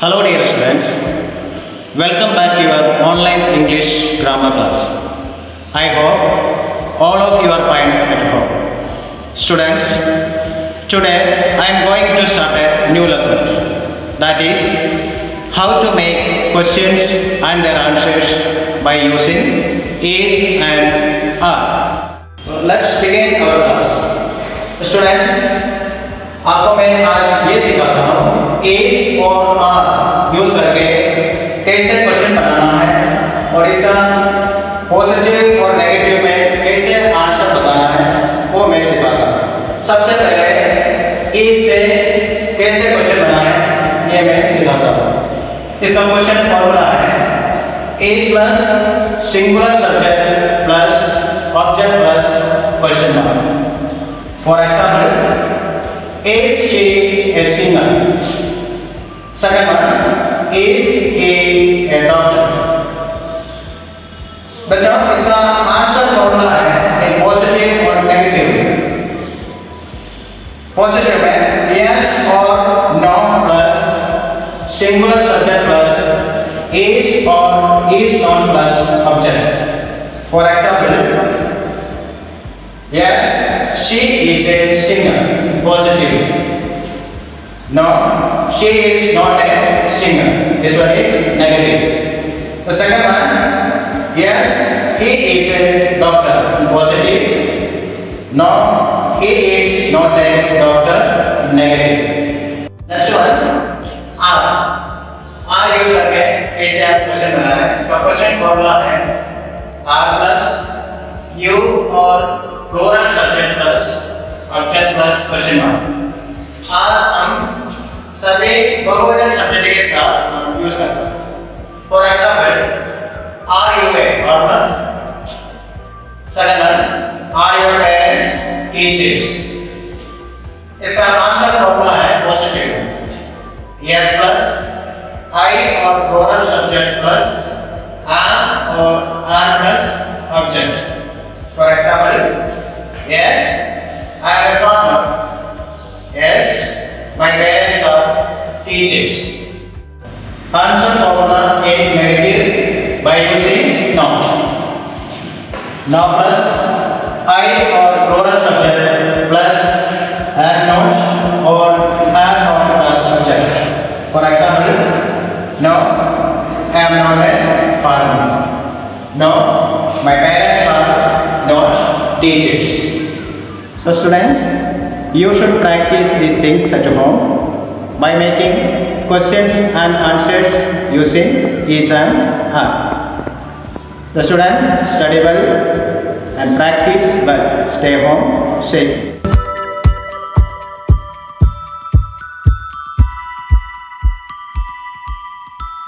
Hello dear students, welcome back to your online English grammar class. I hope all of you are fine at home. Students, today I am going to start a new lesson, that is how to make questions and their answers by using is and are. Let's begin our class. Students, आपको मैं आज ये सिखाता हूँ is और are use करके कैसे question बनाना है और इसका पॉजिटिव और नेगेटिव में कैसे आंसर बताना है वो मैं सिखाता हूँ। सबसे पहले इज से कैसे क्वेश्चन बनाना है ये मैं सिखाता हूँ। इसका क्वेश्चन फॉर्मूला है is plus singular subject plus object plus question mark. For example, is she a singer? Second one, is he a doctor? बच्चों, इसका आंसर फॉर्मूला है इन पॉजिटिव और नेगेटिव। पॉजिटिव में yes और no plus singular subject plus is और is not plus object. For example, yes, she is a singer. Positive. No, she is not a singer. This one is negative. The second one, yes, he is a doctor. Positive. No, he is not a doctor. Negative. Next one, R. R use करके ऐसे आप question बना रहे हैं। इसका question formula है R plus U और plural subject plus object plus question mark. Are हम सभी बहुवचन सब्जेक्ट के साथ हम यूज करते हैं। For example, are you a formal. Second one, are your parents teachers. इसका आंसर फॉर्मूला है पॉजिटिव यस प्लस आई और प्लूरल सब्जेक्ट प्लस आर और are plus object. For example, yes I am a farmer. Yes, my parents are teachers. Answer formula in negative by using not. Now plus I or plural subject plus am not or am not plus subject. For example, no, I am not a farmer. No, my parents are not teachers. So students, you should practice these things at home by making questions and answers using is and are. The students study well and practice well. Stay home safe.